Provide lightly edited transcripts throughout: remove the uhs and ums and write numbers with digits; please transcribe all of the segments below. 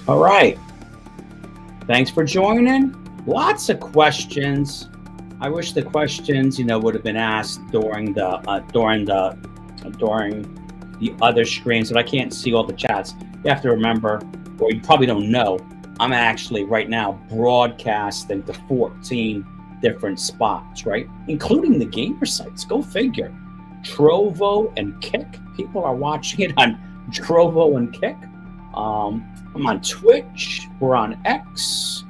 All right. Thanks for joining. Lots of questions. I wish the questions, would have been asked during the other screens, but I can't see all the chats. You have to remember, or you probably don't know, I'm actually right now broadcasting to 14 different spots, right? Including the gamer sites. Go figure. Trovo and Kick. People are watching it on Trovo and Kick. I'm on Twitch. We're on X.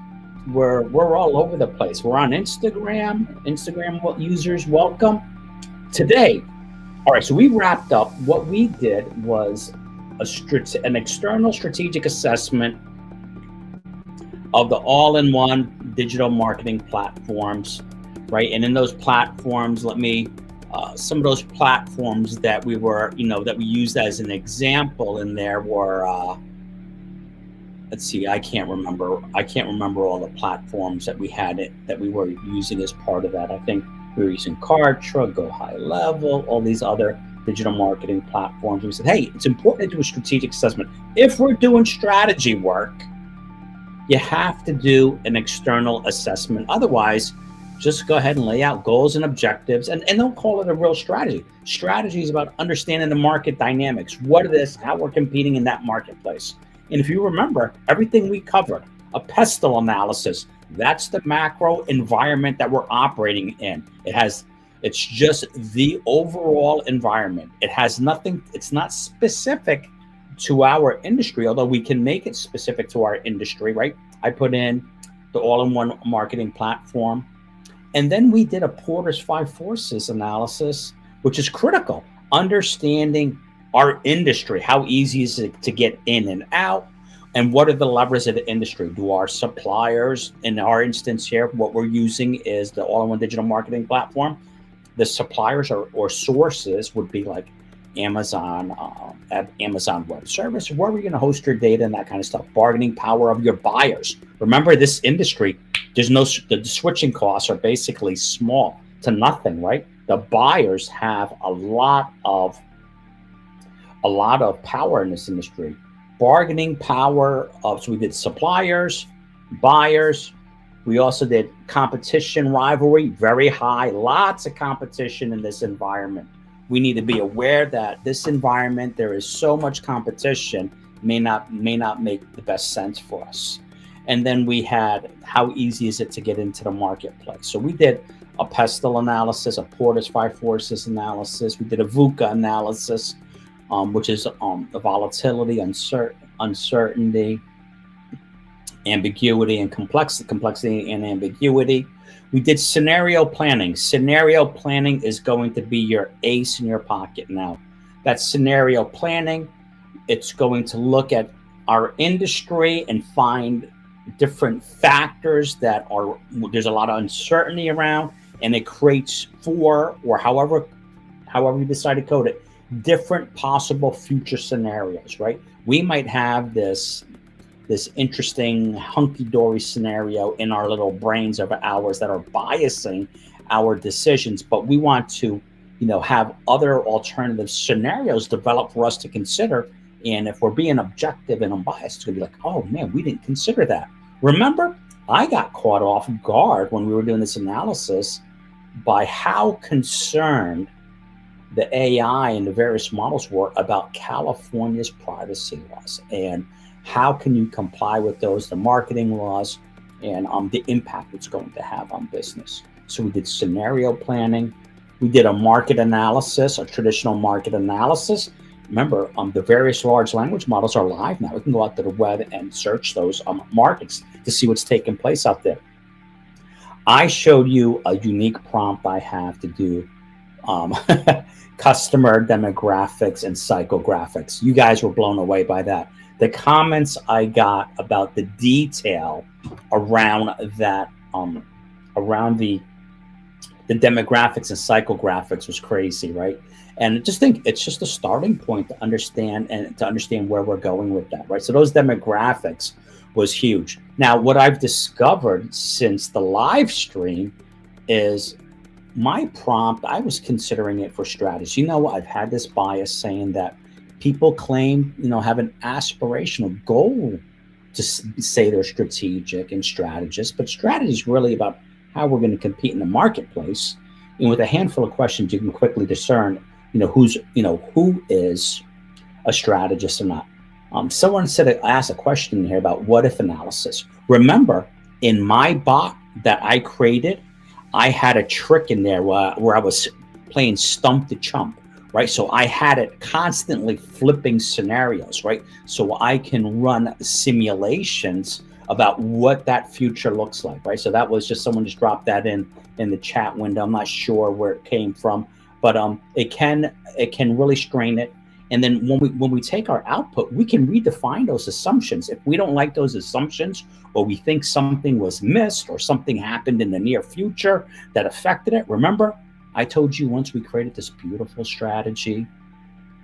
We're all over the place. We're on Instagram. Instagram users, welcome. Today, all right, so we wrapped up. What we did was an external strategic assessment of the all-in-one digital marketing platforms, right? And in those platforms, some of those platforms that that we used as an example in there were, let's see, I can't remember all the platforms that we were using as part of that. I think we were using Kartra, Go High Level, all these other digital marketing platforms. We said, hey, it's important to do a strategic assessment. If we're doing strategy work, you have to do an external assessment. Otherwise, just go ahead and lay out goals and objectives and don't call it a real strategy. Strategy is about understanding the market dynamics. What it is, how we're competing in that marketplace. And if you remember, everything we covered, a pestle analysis, that's the macro environment that we're operating in. It's just the overall environment. It has nothing, it's not specific to our industry, although we can make it specific to our industry, right? I put in the all-in-one marketing platform. And then we did a Porter's 5 Forces analysis, which is critical. Understanding our industry, how easy is it to get in and out, and what are the levers of the industry? Do our suppliers, in our instance here, what we're using is the all-in-one digital marketing platform. The suppliers or sources would be like Amazon, at Amazon Web Service, where we're going to host your data and that kind of stuff. Bargaining power of your buyers. Remember, this industry, the switching costs are basically small to nothing, right? The buyers have a lot of power in this industry. Bargaining power of, so we did suppliers, buyers. We also did competition rivalry, very high, lots of competition in this environment. We need to be aware that this environment, there is so much competition, may not make the best sense for us. And then we had, how easy is it to get into the marketplace? So we did a pestle analysis, a Porter's 5 Forces analysis. We did a VUCA analysis, which is the volatility, uncertainty, ambiguity, and complexity and ambiguity. We did scenario planning. Scenario planning is going to be your ace in your pocket now. That's scenario planning. It's going to look at our industry and find different factors there's a lot of uncertainty around, and it creates however you decide to code it, different possible future scenarios, right? We might have this interesting hunky-dory scenario in our little brains of ours that are biasing our decisions, but we want to, have other alternative scenarios developed for us to consider. And if we're being objective and unbiased, it's gonna be like, oh man, we didn't consider that. Remember, I got caught off guard when we were doing this analysis by how concerned the AI and the various models were about California's privacy laws and how can you comply with those, the marketing laws, and the impact it's going to have on business. So we did scenario planning. We did a market analysis, a traditional market analysis. Remember, the various large language models are live now. We can go out to the web and search those markets to see what's taking place out there. I showed you a unique prompt I have to do customer demographics and psychographics. You guys were blown away by that. The comments I got about the detail around that, around the demographics and psychographics was crazy, right? And just think, it's just a starting point to understand where we're going with that, right? So those demographics was huge. Now, what I've discovered since the live stream is my prompt, I was considering it for strategy. I've had this bias saying that people claim, have an aspirational goal to say they're strategic and strategists, but strategy is really about how we're going to compete in the marketplace. And with a handful of questions, you can quickly discern, who is a strategist or not. Someone asked a question here about what if analysis. Remember, in my bot that I created, I had a trick in there where I was playing stump the chump, right? So I had it constantly flipping scenarios, right? So I can run simulations about what that future looks like, right? So that was just someone just dropped that in the chat window. I'm not sure where it came from, but it can really strain it. And then when we take our output, we can redefine those assumptions. If we don't like those assumptions, or we think something was missed or something happened in the near future that affected it, remember, I told you once we created this beautiful strategy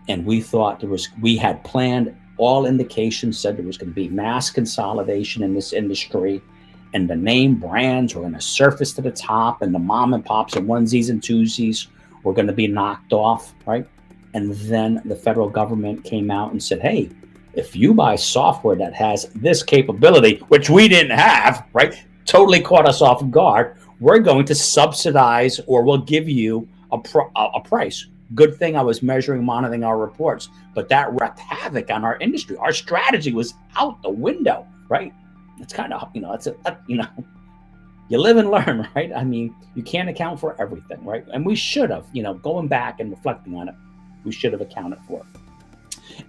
and we thought we had planned, all indications said there was going to be mass consolidation in this industry, and the name brands were going to surface to the top, and the mom and pops and onesies and twosies were going to be knocked off, right? And then the federal government came out and said, hey, if you buy software that has this capability, which we didn't have, right? Totally caught us off guard. We're going to subsidize, or we'll give you a price. Good thing I was monitoring our reports, but that wreaked havoc on our industry. Our strategy was out the window, right? It's kind of, you live and learn, right? I mean, you can't account for everything, right? And we should have, going back and reflecting on it, we should have accounted for it.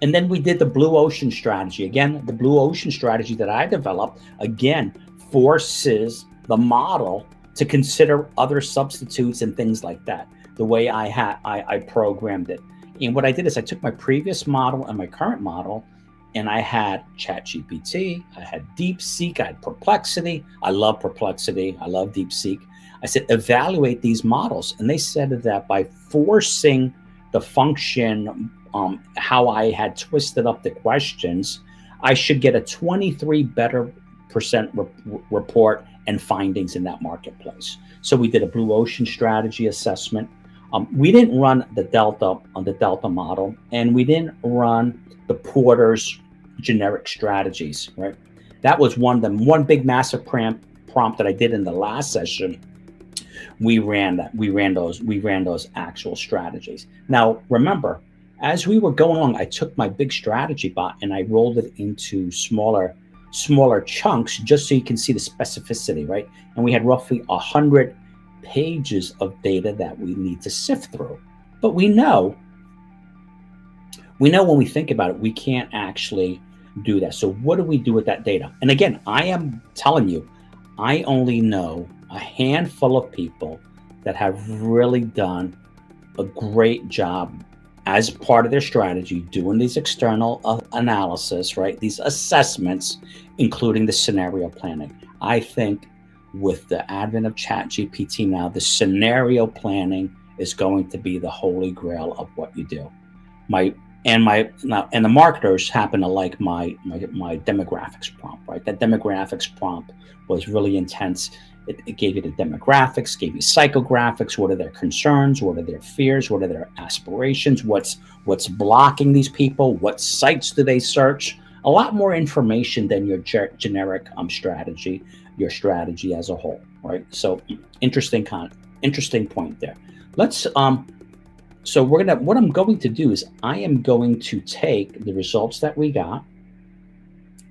And then we did the blue ocean strategy. Again, the blue ocean strategy that I developed, again, forces the model to consider other substitutes and things like that, the way I programmed it. And what I did is I took my previous model and my current model, and I had ChatGPT, I had DeepSeek, I had Perplexity. I love Perplexity, I love DeepSeek. I said, evaluate these models. And they said that by forcing the function, how I had twisted up the questions, I should get a 23 better percent report and findings in that marketplace. So we did a blue ocean strategy assessment. We didn't run the Delta model, and we didn't run the Porter's generic strategies, right? That was one big massive prompt that I did in the last session. We ran those actual strategies. Now, remember, as we were going along, I took my big strategy bot and I rolled it into smaller chunks, just so you can see the specificity, right? And we had roughly 100 pages of data that we need to sift through. But we know when we think about it, we can't actually do that. So what do we do with that data? And again, I am telling you, I only know a handful of people that have really done a great job as part of their strategy, doing these external analysis, right? These assessments, including the scenario planning. I think with the advent of ChatGPT now, the scenario planning is going to be the holy grail of what you do. And the marketers happen to like my demographics prompt, right? That demographics prompt was really intense. It gave you the demographics, gave you psychographics. What are their concerns? What are their fears? What are their aspirations? What's blocking these people? What sites do they search? A lot more information than your generic strategy, your strategy as a whole, right? So interesting point there. Let's so what I'm going to do is I am going to take the results that we got,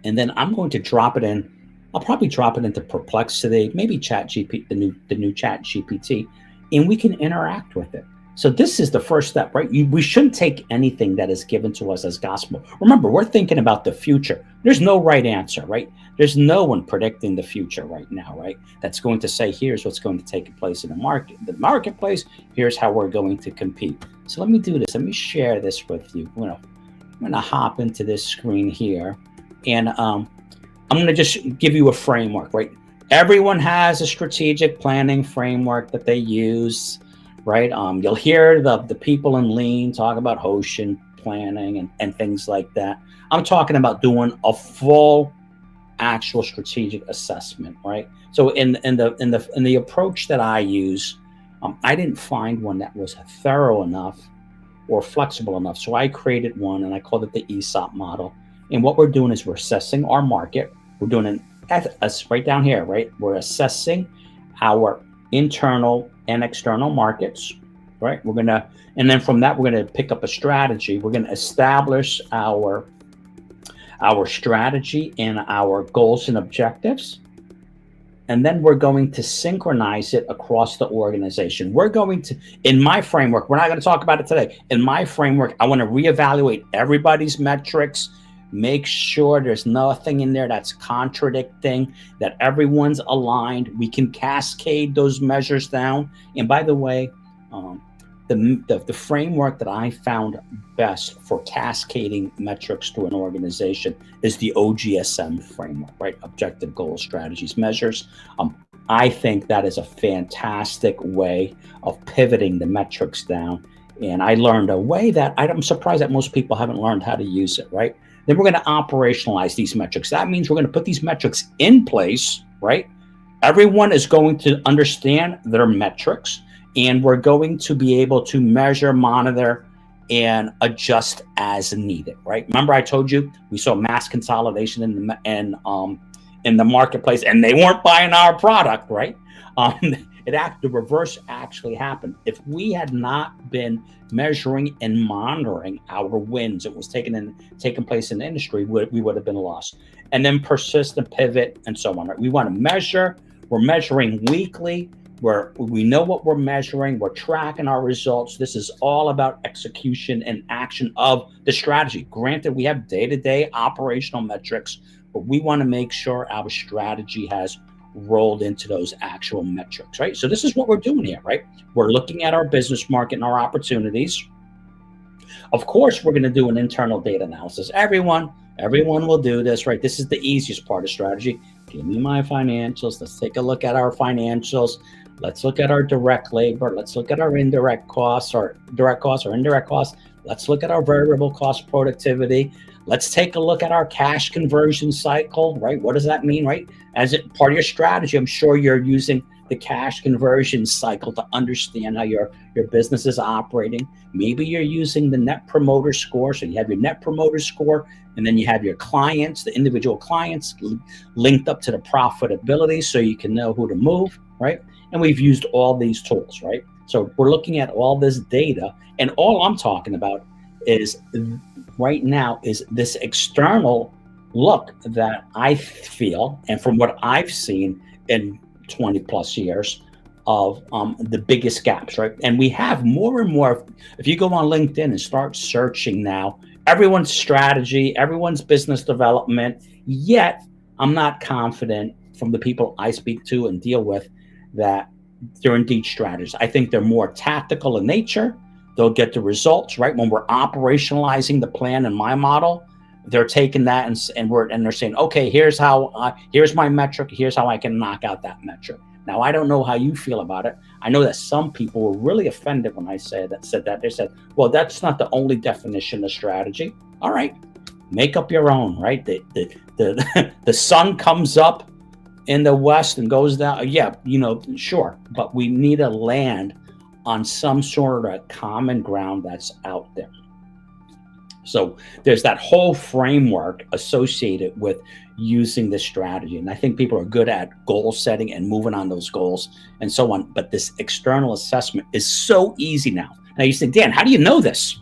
and then I'm going to drop it in. I'll probably drop it into Perplexity, maybe ChatGPT, the new ChatGPT, and we can interact with it. So this is the first step, right? We shouldn't take anything that is given to us as gospel. Remember, we're thinking about the future. There's no right answer, right? There's no one predicting the future right now, right? That's going to say, here's what's going to take place in the marketplace. Here's how we're going to compete. So let me do this. Let me share this with you. I'm going to hop into this screen here, and I'm going to just give you a framework, right? Everyone has a strategic planning framework that they use, right? You'll hear the people in Lean talk about Hoshin planning and things like that. I'm talking about doing a full actual strategic assessment, right? So in the approach that I use, I didn't find one that was thorough enough or flexible enough. So I created one, and I called it the AESOP model. And what we're doing is we're assessing our market, We're doing right down here, right? We're assessing our internal and external markets, right? And then from that, we're gonna pick up a strategy. We're gonna establish our strategy and our goals and objectives. And then we're going to synchronize it across the organization. We're going to, in my framework, we're not going to talk about it today. In my framework, I want to reevaluate everybody's metrics, make sure there's nothing in there that's contradicting, that everyone's aligned. We can cascade those measures down. And by the way, the framework that I found best for cascading metrics to an organization is the OGSM framework, right? Objective, goals, strategies, measures. I think that is a fantastic way of pivoting the metrics down. And I learned a way that I'm surprised that most people haven't learned how to use it, right? Then we're going to operationalize these metrics. That means we're going to put these metrics in place, right? Everyone is going to understand their metrics, and we're going to be able to measure, monitor, and adjust as needed, right? Remember, I told you we saw mass consolidation in the marketplace, and they weren't buying our product, right? The reverse actually happened. If we had not been measuring and monitoring our wins that was taking place in the industry, we would have been lost. And then persist and pivot and so on, right? We want to measure. We're measuring weekly. We know what we're measuring. We're tracking our results. This is all about execution and action of the strategy. Granted, we have day-to-day operational metrics, but we want to make sure our strategy has rolled into those actual metrics, right? So this is what we're doing here, right? We're looking at our business market and our opportunities. Of course, we're going to do an internal data analysis. Everyone will do this, right? This is the easiest part of strategy. Give me my financials. Let's take a look at our financials. Let's look at our direct labor. Let's look at our indirect costs or direct costs or indirect costs. Let's look at our variable cost productivity. Let's take a look at our cash conversion cycle, right? What does that mean, right? As part of your strategy, I'm sure you're using the cash conversion cycle to understand how your business is operating. Maybe you're using the net promoter score. So you have your net promoter score, and then you have your clients, the individual clients linked up to the profitability so you can know who to move, right? And we've used all these tools, right? So we're looking at all this data, and all I'm talking about is right now is this external look that I feel, and from what I've seen in 20 plus years of the biggest gaps, right? And we have more and more. If you go on LinkedIn and start searching now, everyone's strategy, everyone's business development, yet I'm not confident from the people I speak to and deal with that they're indeed strategists. I think they're more tactical in nature. They'll get the results, right? When we're operationalizing the plan in my model, they're taking that and they're saying, okay, here's my metric. Here's how I can knock out that metric. Now, I don't know how you feel about it. I know that some people were really offended when I said that. They said, well, that's not the only definition of strategy. All right, make up your own, right? The sun comes up in the west and goes down. Yeah, sure. But we need to land on some sort of common ground that's out there. So there's that whole framework associated with using this strategy. And I think people are good at goal setting and moving on those goals and so on. But this external assessment is so easy now. Now you say, Dan, how do you know this?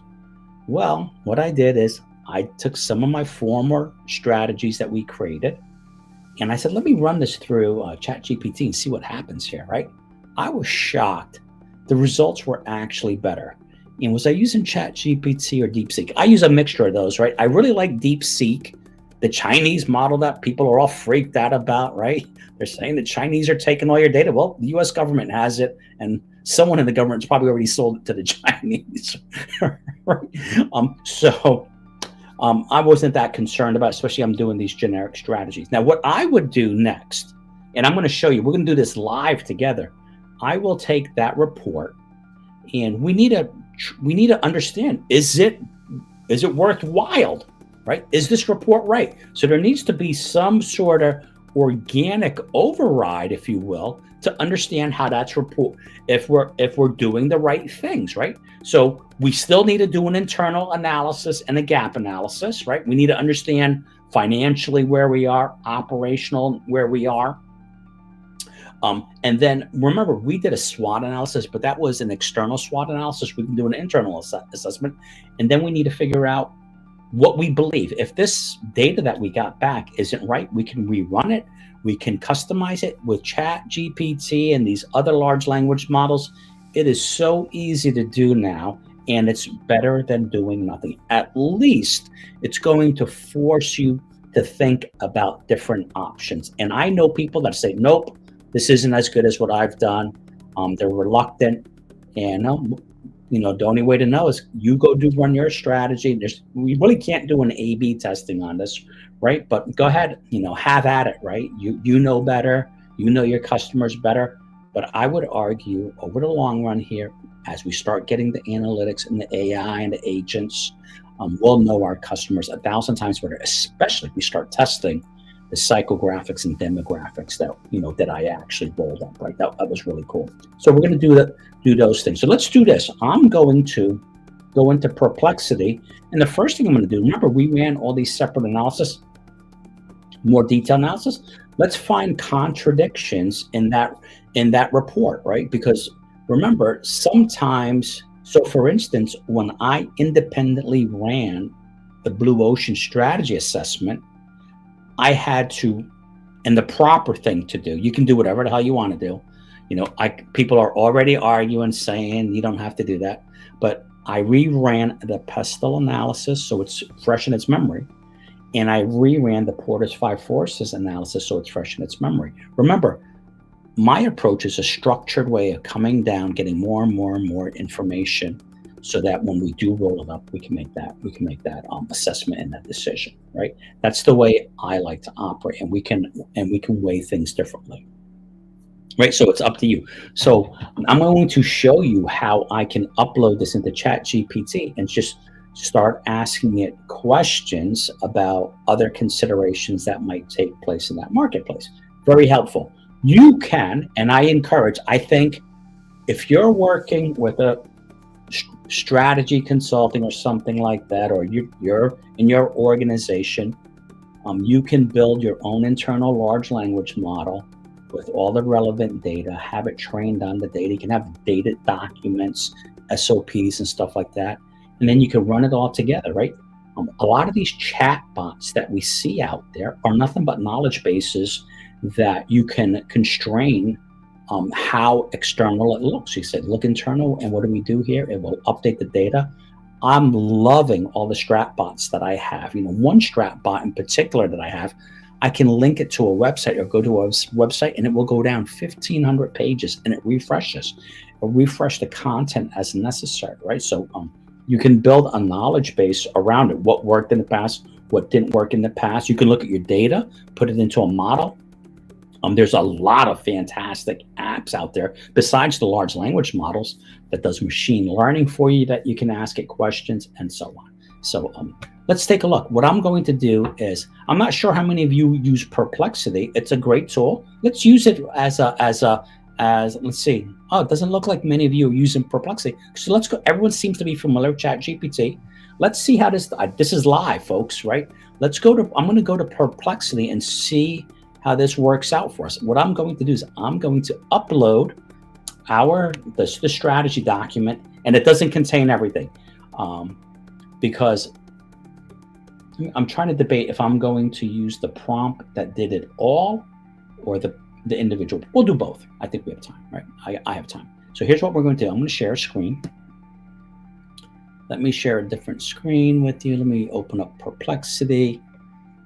Well, what I did is I took some of my former strategies that we created, and I said, let me run this through ChatGPT and see what happens here, right? I was shocked. The results were actually better. And was I using ChatGPT or DeepSeek? I use a mixture of those, right? I really like DeepSeek, the Chinese model that people are all freaked out about, right? They're saying the Chinese are taking all your data. Well, the US government has it, and someone in the government's probably already sold it to the Chinese. Right? I wasn't that concerned about it, especially I'm doing these generic strategies. Now, what I would do next, and I'm going to show you, we're going to do this live together. I will take that report, and we need to understand, is it worthwhile, right? Is this report right? So there needs to be some sort of organic override, if you will, to understand how that's report, if we're doing the right things, right? So we still need to do an internal analysis and a gap analysis, right? We need to understand financially where we are, operational where we are. And then remember, we did a SWOT analysis, but that was an external SWOT analysis. We can do an internal assessment. And then we need to figure out what we believe. If this data that we got back isn't right, we can rerun it. We can customize it with ChatGPT and these other large language models. It is so easy to do now, and it's better than doing nothing. At least it's going to force you to think about different options. And I know people that say, nope, this isn't as good as what I've done. They're reluctant. And the only way to know is you go run your strategy. We really can't do an A/B testing on this, right? But go ahead, have at it, right? You know better, you know your customers better. But I would argue over the long run here, as we start getting the analytics and the AI and the agents, we'll know our customers 1,000 times better, especially if we start testing the psychographics and demographics that I actually rolled up, right? That was really cool. So we're going to do those things. So let's do this. I'm going to go into Perplexity, and the first thing I'm going to do, remember we ran all these separate analysis, more detailed analysis. Let's find contradictions in that report, right? Because remember, sometimes, so for instance, when I independently ran the Blue Ocean strategy assessment, I had to, and the proper thing to do, you can do whatever the hell you want to do. People are already arguing, saying you don't have to do that. But I reran the pestle analysis, so it's fresh in its memory. And I reran the Porter's 5 forces analysis, so it's fresh in its memory. Remember, my approach is a structured way of coming down, getting more and more and more information, so that when we do roll it up, we can make that assessment and that decision, right? That's the way I like to operate, and we can weigh things differently, right? So it's up to you. So I'm going to show you how I can upload this into ChatGPT and just start asking it questions about other considerations that might take place in that marketplace. Very helpful. You can, and I encourage, I think if you're working with a strategy consulting or something like that, or you're in your organization, you can build your own internal large language model with all the relevant data, have it trained on the data. You can have data documents, SOPs and stuff like that. And then you can run it all together, right? A lot of these chat bots that we see out there are nothing but knowledge bases that you can constrain how external it looks. You said, look internal, and what do we do here? It will update the data. I'm loving all the strat bots that I have. One strat bot in particular that I have, I can link it to a website or go to a website, and it will go down 1,500 pages, and it refreshes. It'll refresh the content as necessary, right? So you can build a knowledge base around it. What worked in the past, what didn't work in the past. You can look at your data, put it into a model. There's a lot of fantastic apps out there besides the large language models that does machine learning for you, that you can ask it questions and so on. So let's take a look. What I'm going to do is, I'm not sure how many of you use Perplexity. It's a great tool. Let's use it as let's see. Oh, it doesn't look like many of you are using Perplexity. So let's go. Everyone seems to be familiar with ChatGPT. Let's see how this is live, folks, right? I'm going to go to Perplexity and see how this works out for us. What I'm going to do is I'm going to upload the strategy document, and it doesn't contain everything, because I'm trying to debate if I'm going to use the prompt that did it all or the individual. We'll do both. I think we have time, right? I have time. So here's what we're going to do. I'm going to share a screen. Let me share a different screen with you. Let me open up Perplexity.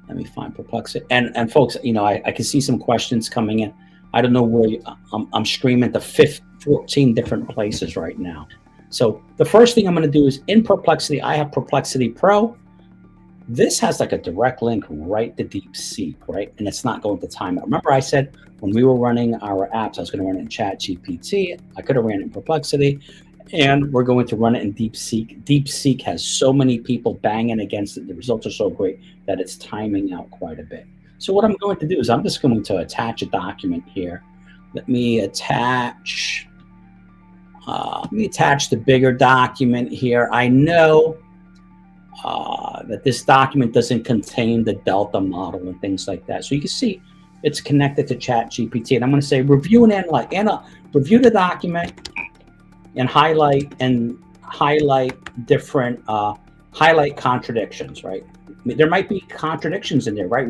Let me find Perplexity. And folks, I can see some questions coming in. I don't know where I'm streaming to 14 different places right now. So the first thing I'm going to do is, in Perplexity, I have Perplexity Pro. This has like a direct link right to DeepSeek, right? And it's not going to time out. Remember I said when we were running our apps, I was going to run it in ChatGPT. I could have ran it in Perplexity. And we're going to run it in DeepSeek. DeepSeek has so many people banging against it. The results are so great that it's timing out quite a bit. So what I'm going to do is I'm just going to attach a document here. Let me attach the bigger document here. I know that this document doesn't contain the delta model and things like that. So you can see it's connected to Chat GPT. And I'm going to say review and analyze. Review the document and highlight different highlight contradictions, right? I mean, there might be contradictions in there, right?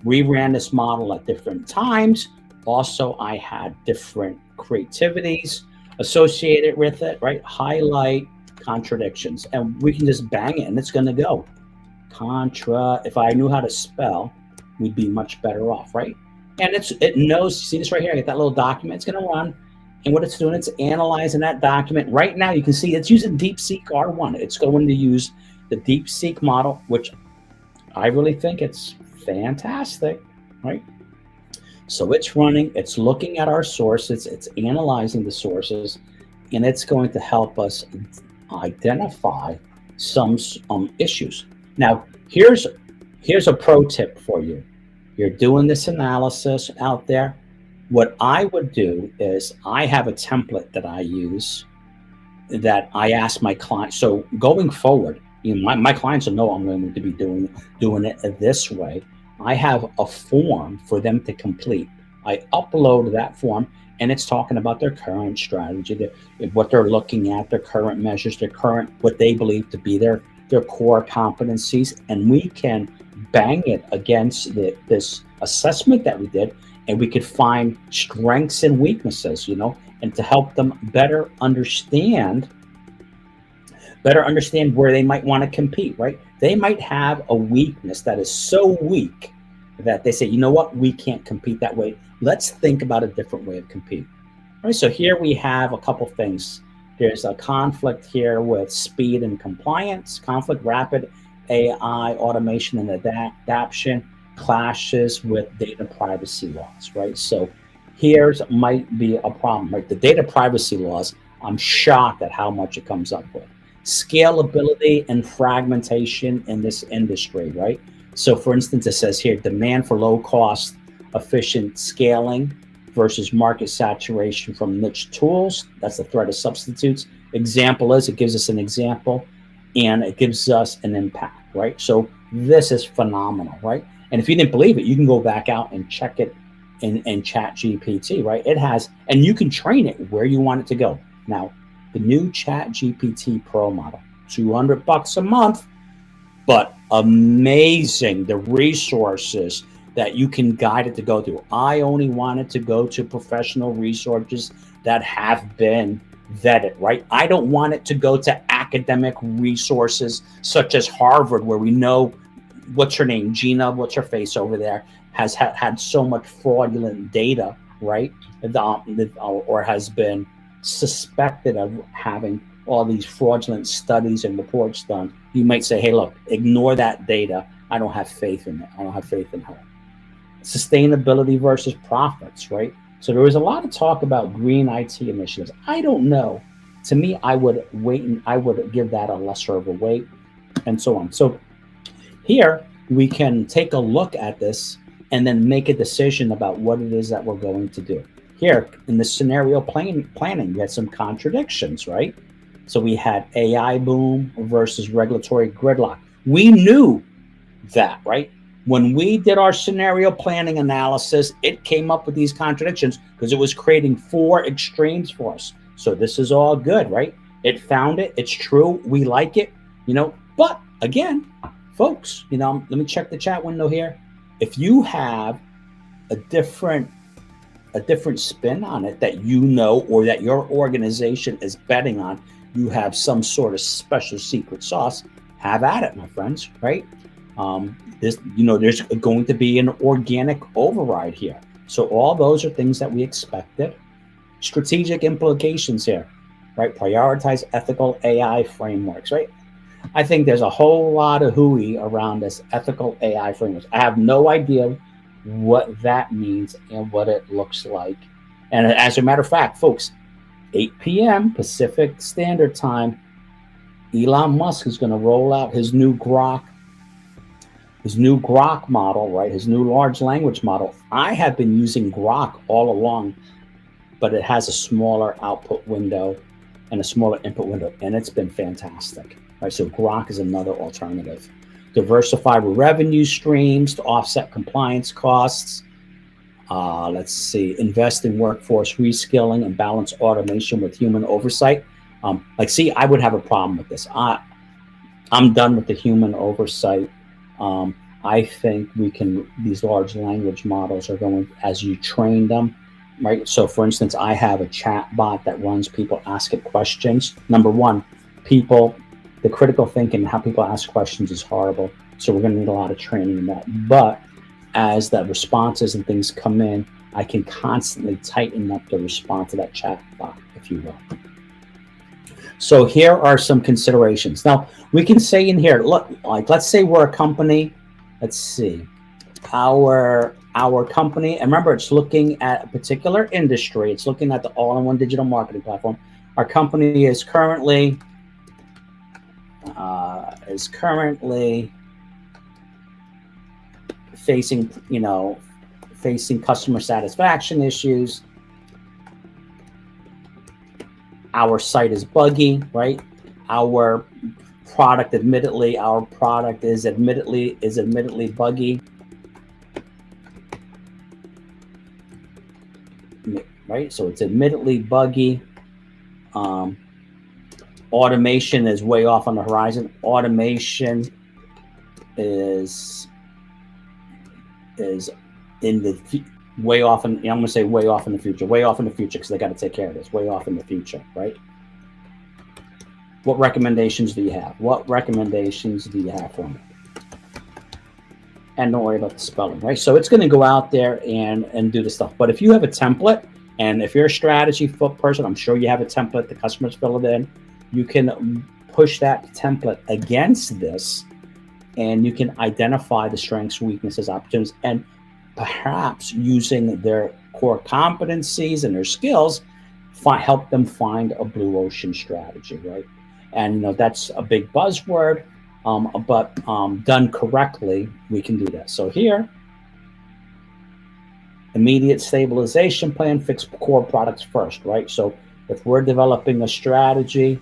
We ran this model at different times. Also, I had different creativities associated with it, right? Highlight contradictions, and we can just bang it and it's going to go. If I knew how to spell, we'd be much better off, right? And it knows, see this right here, I get that little document, it's going to run. And what it's doing, it's analyzing that document. Right now, you can see it's using DeepSeek R1. It's going to use the DeepSeek model, which I really think it's fantastic, right? So it's running, it's looking at our sources, it's analyzing the sources, and it's going to help us identify some issues. Now, here's a pro tip for you. You're doing this analysis out there. What I would do is I have a template that I use that I ask my clients. So going forward, my clients will know I'm going to be doing it this way. I have a form for them to complete. I upload that form, and it's talking about their current strategy, what they're looking at, their current measures, what they believe to be their core competencies, and we can bang it against this assessment that we did, and we could find strengths and weaknesses, and to help them better understand where they might want to compete, right? They might have a weakness that is so weak that they say, you know what, we can't compete that way. Let's think about a different way of competing. All right, so here we have a couple things. There's a conflict here with speed and compliance, conflict, rapid AI automation and adaption, clashes with data privacy laws, right? So here's might be a problem, right? The data privacy laws, I'm shocked at how much it comes up with. Scalability and fragmentation in this industry, right? So for instance, it says here, demand for low cost, efficient scaling versus market saturation from niche tools. That's the threat of substitutes. Example is, it gives us an example and it gives us an impact, right? So this is phenomenal, right? And if you didn't believe it, you can go back out and check it in Chat GPT, right? It has, and you can train it where you want it to go. Now, the new Chat GPT Pro model, $200 a month, but amazing, the resources that you can guide it to go to. I only want it to go to professional resources that have been vetted, right? I don't want it to go to academic resources such as Harvard, where we know, what's her name, Gina, what's her face over there, has had so much fraudulent data, right? Or has been suspected of having all these fraudulent studies and reports done. You might say, hey, look, ignore that data. I don't have faith in it. I don't have faith in her. Sustainability versus profits, right? So there was a lot of talk about green IT initiatives. I don't know. To me, I would wait and I would give that a lesser of a weight and so on. So here we can take a look at this and then make a decision about what it is that we're going to do. Here in the scenario planning, we had some contradictions, right? So we had AI boom versus regulatory gridlock. We knew that, right? When we did our scenario planning analysis, it came up with these contradictions because it was creating 4 extremes for us. So this is all good, right? It found it. It's true. We like it, but again, folks, let me check the chat window here. If you have a different spin on it that or that your organization is betting on, you have some sort of special secret sauce, have at it, my friends, right? There's going to be an organic override here. So all those are things that we expected. Strategic implications here, right? Prioritize ethical AI frameworks, right? I think there's a whole lot of hooey around this ethical AI frameworks. I have no idea what that means and what it looks like. And as a matter of fact, folks, 8 p.m. Pacific Standard Time, Elon Musk is going to roll out his new Grok model, right? His new large language model. I have been using Grok all along, but it has a smaller output window and a smaller input window, and it's been fantastic, right? So Grok is another alternative. diversify revenue streams to offset compliance costs. Let's see, invest in workforce reskilling and balance automation with human oversight. See, I would have a problem with this. I'm done with the human oversight. I think these large language models are going, as you train them, right? So for instance, I have a chat bot that runs people ask it questions. Number one, the critical thinking, how people ask questions is horrible. So we're going to need a lot of training in that. But as the responses and things come in, I can constantly tighten up the response to that chat bot, if you will. So here are some considerations. Now, we can say in here, look, like let's say we're a company. Let's see, our company, and remember, it's looking at a particular industry. It's looking at the all-in-one digital marketing platform. Our company is currently facing customer satisfaction issues. Our site is buggy, right? Our product is admittedly buggy, right? So it's admittedly buggy. Automation is way off on the horizon. Automation is in the way off, and I'm going to say way off in the future because they got to take care of this. Way off in the future, right? What recommendations do you have? What recommendations do you have for me? And don't worry about the spelling, right? So it's going to go out there and do the stuff. But if you have a template, and if you're a strategy person, I'm sure you have a template, the customers fill it in. You can push that template against this, and you can identify the strengths, weaknesses, opportunities, and perhaps using their core competencies and their skills, help them find a blue ocean strategy, right? And that's a big buzzword, but done correctly, we can do that. So here, immediate stabilization plan, fix core products first, right? So if we're developing a strategy,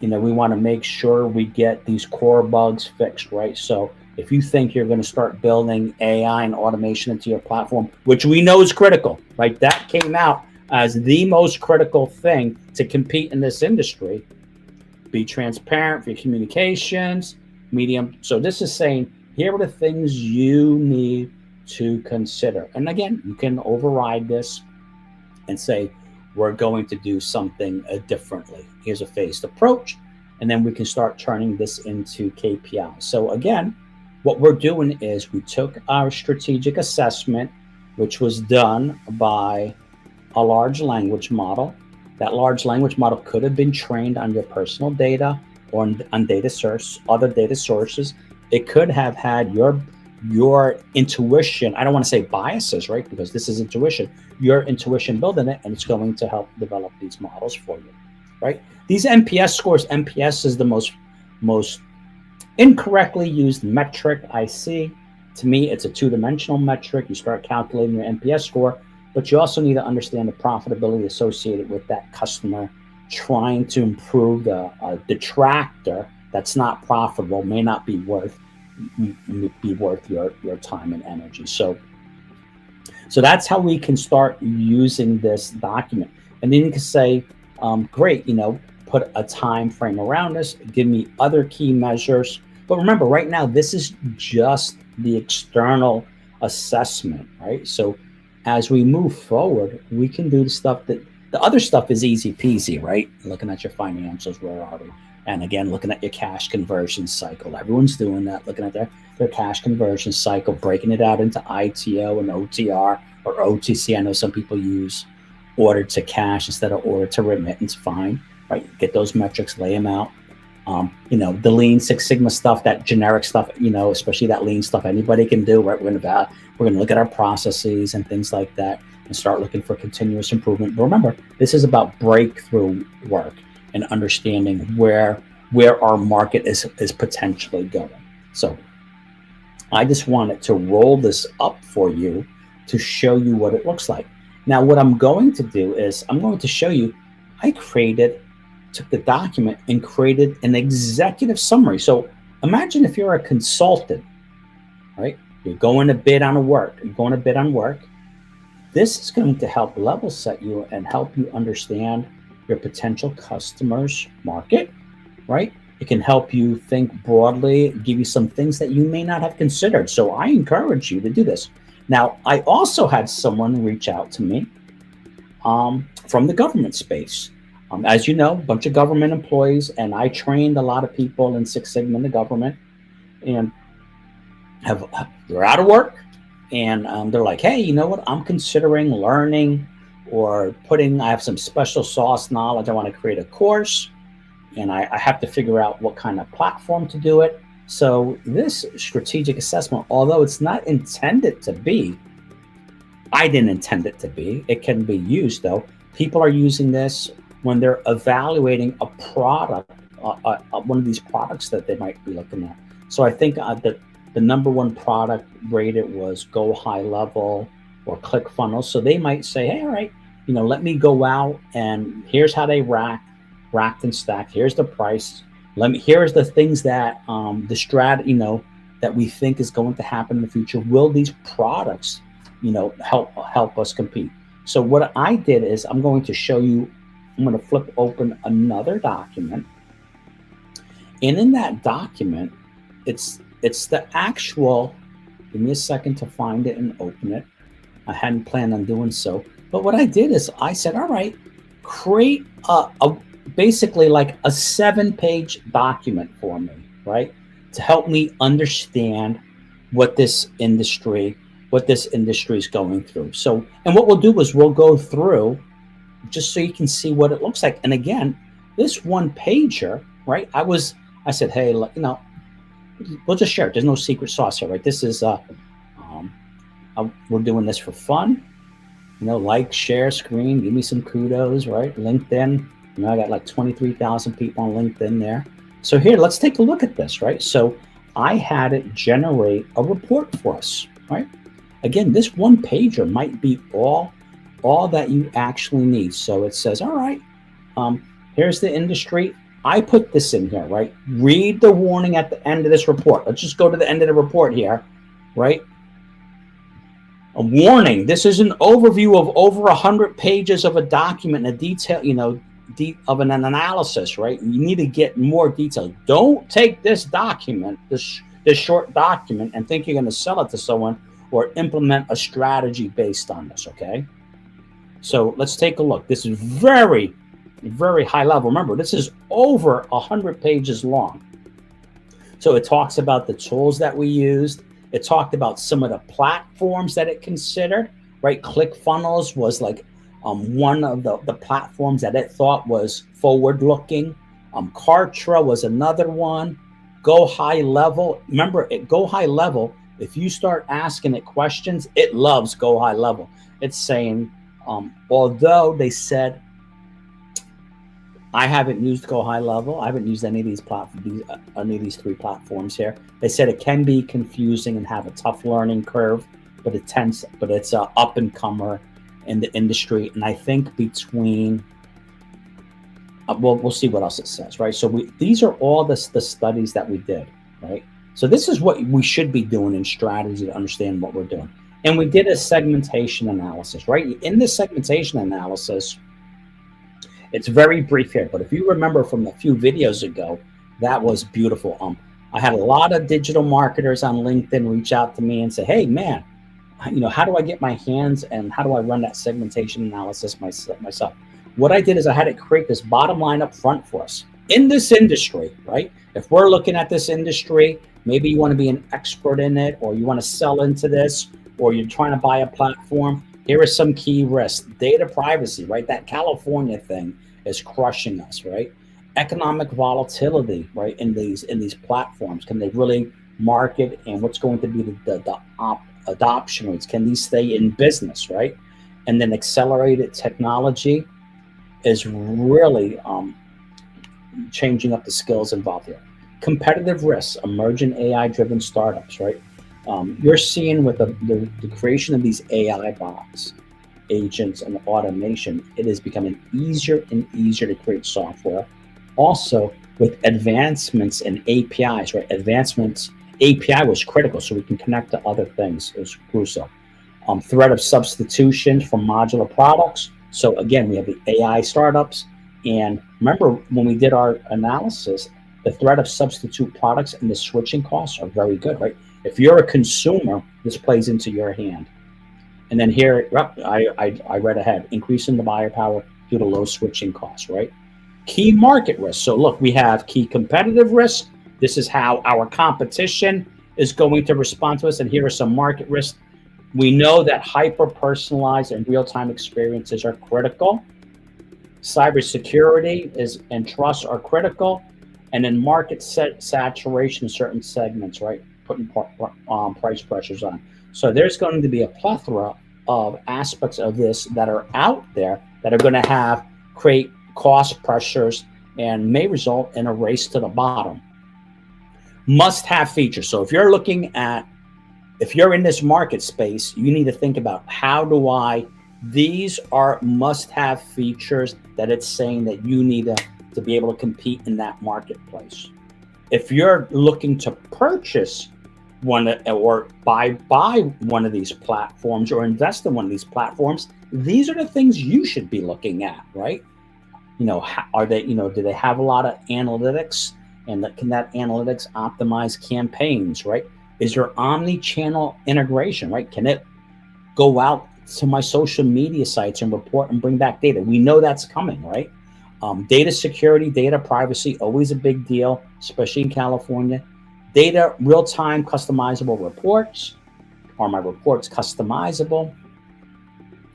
we want to make sure we get these core bugs fixed, right? So if you think you're going to start building AI and automation into your platform, which we know is critical, right? That came out as the most critical thing to compete in this industry. Be transparent for your communications, medium. So this is saying, here are the things you need to consider. And again, you can override this and say, we're going to do something differently. Here's a phased approach. And then we can start turning this into KPIs. So again, what we're doing is we took our strategic assessment, which was done by a large language model. That large language model could have been trained on your personal data or on other data sources. It could have had your intuition. I don't want to say biases, right? Because this is intuition. Your intuition building it, and it's going to help develop these models for you, right? These NPS scores. NPS is the most incorrectly used metric I see. To me, it's a two-dimensional metric. You start calculating your NPS score, but you also need to understand the profitability associated with that customer trying to improve the detractor that's not profitable, may not be worth your time and energy. So that's how we can start using this document. And then you can say, great, put a time frame around this, give me other key measures. But remember, right now, this is just the external assessment, right? So as we move forward, we can do the other stuff is easy peasy, right? Looking at your financials, where are we? And again, looking at your cash conversion cycle. Everyone's doing that, looking at their cash conversion cycle, breaking it out into ITO and OTR or OTC. I know some people use order to cash instead of order to remittance. Fine, right? Get those metrics, lay them out. The Lean Six Sigma stuff, that generic stuff, especially that lean stuff, anybody can do, right? We're going to look at our processes and things like that and start looking for continuous improvement. But remember, this is about breakthrough work and understanding where our market is potentially going. So I just wanted to roll this up for you to show you what it looks like. Now, what I'm going to do is I'm going to show you, took the document and created an executive summary. So Imagine if you're a consultant, right? You're going to bid on work. You're going to bid on work. This is going to help level set you and help you understand your potential customers' market, right? It can help you think broadly, give you some things that you may not have considered. So I encourage you to do this. Now, I also had someone reach out to me from the government space. As you know, a bunch of government employees, and I trained a lot of people in Six Sigma in the government, and have they're out of work, and they're like, hey, you know what? I'm considering learning or putting. I have some special sauce knowledge. I want to create a course, and I have to figure out what kind of platform to do it. So this strategic assessment, although it's not intended to be, I didn't intend it to be. It can be used though. People are using this when they're evaluating a product, one of these products that they might be looking at. So I think that the number one product rated was Go High Level or ClickFunnels. So they might say, hey, all right, let me go out and here's how they racked and stacked. Here's the price. Here's the things that the strat, that we think is going to happen in the future. Will these products, help us compete? So what I did is I'm going to show you. I'm going to flip open another document, and in that document, it's the actual. Give me a second to find it and open it. I hadn't planned on doing so, but what I did is I said, all right, create a basically like a 7-page document for me, right? To help me understand what this industry is going through. So, and what we'll do is we'll go through just so you can see what it looks like. And again, this one pager, right? I said, hey, we'll just share it. There's no secret sauce here, right? This is, we're doing this for fun. Like, share, screen, give me some kudos, right? LinkedIn. I got like 23,000 people on LinkedIn there. So here, let's take a look at this, right? So I had it generate a report for us, right? Again, this one pager might be all that you actually need. So it says, all right, here's the industry. I put this in here, right? Read the warning at the end of this report. Let's just go to the end of the report here, right? A warning. This is an overview of over 100 pages of a document, a detail, of an analysis, right? You need to get more detail. Don't take this document, this short document, and think you're going to sell it to someone or implement a strategy based on this, okay? So let's take a look. This is very, very high level. Remember, this is over 100 pages long. So it talks about the tools that we used. It talked about some of the platforms that it considered, right? ClickFunnels was like one of the platforms that it thought was forward-looking. Kartra was another one. Go High Level. Remember, at Go High Level, if you start asking it questions, it loves Go High Level. It's saying, although they said, I haven't used Go High Level. I haven't used any of these any of these 3 platforms here. They said it can be confusing and have a tough learning curve, but it's an up and comer in the industry. And I think between, we'll see what else it says, right? So these are all the studies that we did, right? So this is what we should be doing in strategy to understand what we're doing. And we did a segmentation analysis, right? In this segmentation analysis, it's very brief here, but if you remember from a few videos ago, that was beautiful. I had a lot of digital marketers on LinkedIn reach out to me and say, hey, man, how do I get my hands and how do I run that segmentation analysis myself? What I did is I had it create this bottom line up front for us. In this industry, right? If we're looking at this industry, maybe you want to be an expert in it, or you want to sell into this, or you're trying to buy a platform. Here are some key risks. Data privacy, right? That California thing is crushing us, right? Economic volatility, right? In these platforms, can they really market, and what's going to be the adoption rates? Can these stay in business, right? And then accelerated technology is really changing up the skills involved here. Competitive risks, emerging AI-driven startups, right? You're seeing with the creation of these AI bots, agents, and automation, it is becoming easier and easier to create software. Also, with advancements in APIs, right? Advancements, API was critical so we can connect to other things. It was crucial. Threat of substitution from modular products. So again, we have the AI startups. And remember when we did our analysis, the threat of substitute products and the switching costs are very good, right? If you're a consumer, this plays into your hand. And then here, I read ahead, increasing the buyer power due to low switching costs, right? Key market risk. So look, we have key competitive risk. This is how our competition is going to respond to us. And here are some market risks. We know that hyper-personalized and real-time experiences are critical. Cybersecurity and trust are critical. And then market saturation in certain segments, right? Putting price pressures on. So there's going to be a plethora of aspects of this that are out there that are going to create cost pressures and may result in a race to the bottom. Must-have features. So if you're in this market space, you need to think about these are must-have features that it's saying that you need to be able to compete in that marketplace. If you're looking to purchase one or buy one of these platforms or invest in one of these platforms, these are the things you should be looking at, right? Are they, do they have a lot of analytics, and can that analytics optimize campaigns, right? Is there omni-channel integration, right? Can it go out to my social media sites and report and bring back data? We know that's coming, right? Data security, data privacy, always a big deal, especially in California. Data, real-time customizable reports. Are my reports customizable?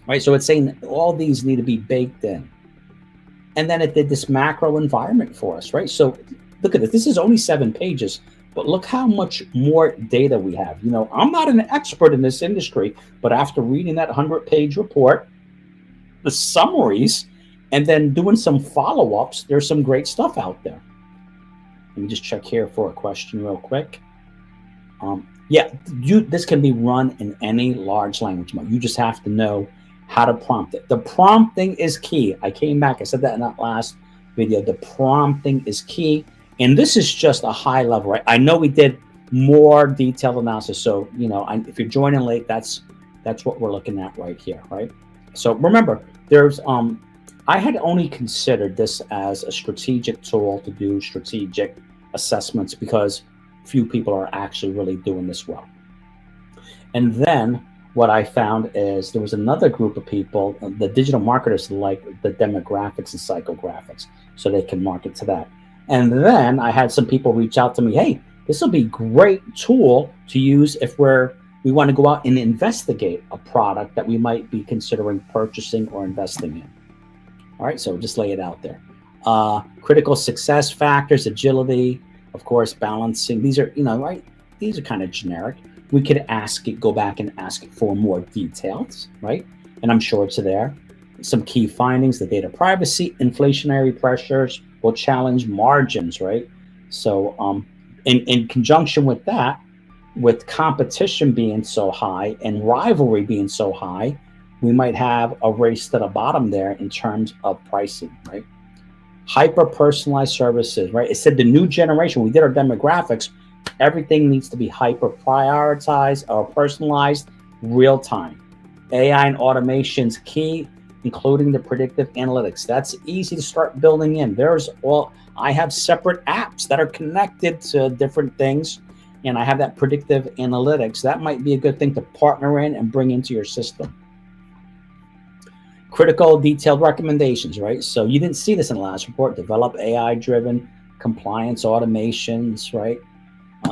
Right, so it's saying all these need to be baked in. And then it did this macro environment for us, right? So look at this. This is only 7 pages, but look how much more data we have. I'm not an expert in this industry, but after reading that 100-page report, the summaries, and then doing some follow-ups, there's some great stuff out there. Let me just check here for a question real quick. This can be run in any large language model. You just have to know how to prompt it. The prompting is key. I came back, I said that in that last video. The prompting is key. And this is just a high level, right? I know we did more detailed analysis. So, if you're joining late, that's what we're looking at right here, right? So remember, I had only considered this as a strategic tool to do strategic assessments because few people are actually really doing this well. And then what I found is there was another group of people, the digital marketers, like the demographics and psychographics, so they can market to that. And then I had some people reach out to me, hey, this will be a great tool to use if we want to go out and investigate a product that we might be considering purchasing or investing in. All right, so just lay it out there. Critical success factors, agility, of course, balancing. These are, right? These are kind of generic. We could go back and ask it for more details, right? And I'm sure it's there. Some key findings, the data privacy, inflationary pressures will challenge margins, right? So in conjunction with that, with competition being so high and rivalry being so high, we might have a race to the bottom there in terms of pricing, right? Hyper-personalized services, right? It said the new generation, we did our demographics, everything needs to be hyper-prioritized or personalized real-time. AI and automation's key, including the predictive analytics. That's easy to start building in. I have separate apps that are connected to different things, and I have that predictive analytics. That might be a good thing to partner in and bring into your system. Critical detailed recommendations, right? So you didn't see this in the last report. Develop AI-driven compliance automations, right?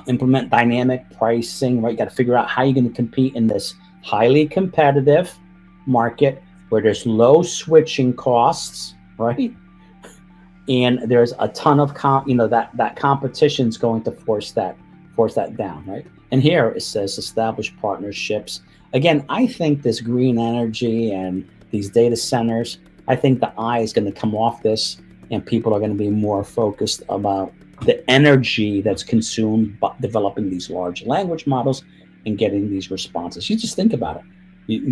Implement dynamic pricing, right? You got to figure out how you're going to compete in this highly competitive market where there's low switching costs, right? And there's a ton of that competition is going to force that down, right? And here it says establish partnerships. Again, I think this green energy and these data centers, I think the eye is going to come off this, and people are going to be more focused about the energy that's consumed by developing these large language models and getting these responses. You just think about it.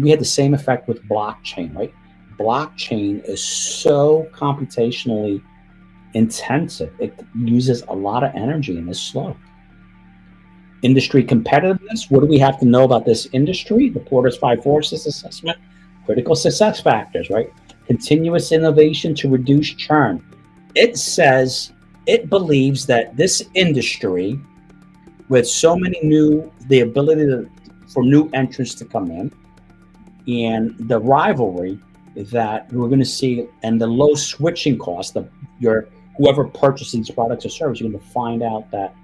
We had the same effect with blockchain, right? Blockchain is so computationally intensive. It uses a lot of energy and is slow. Industry competitiveness. What do we have to know about this industry? The Porter's Five Forces assessment. Critical success factors, right? Continuous innovation to reduce churn. It says it believes that this industry, with so many the ability for new entrants to come in, and the rivalry that we're going to see, and the low switching cost of your whoever purchases these products or services, you're going to find out that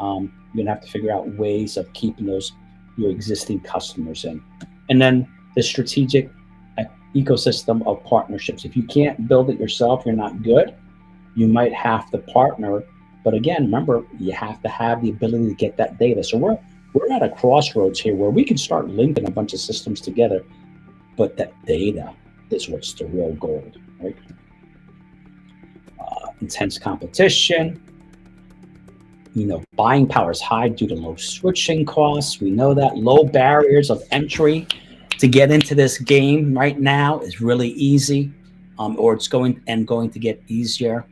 you're going to have to figure out ways of keeping those your existing customers in. And then the strategic ecosystem of partnerships. If you can't build it yourself, you're not good. You might have to partner, but again, remember, you have to have the ability to get that data. So we're at a crossroads here where we can start linking a bunch of systems together, but that data is what's the real gold, right? Intense competition. Buying power is high due to low switching costs. We know that low barriers of entry to get into this game right now is really easy, or it's going to get easier.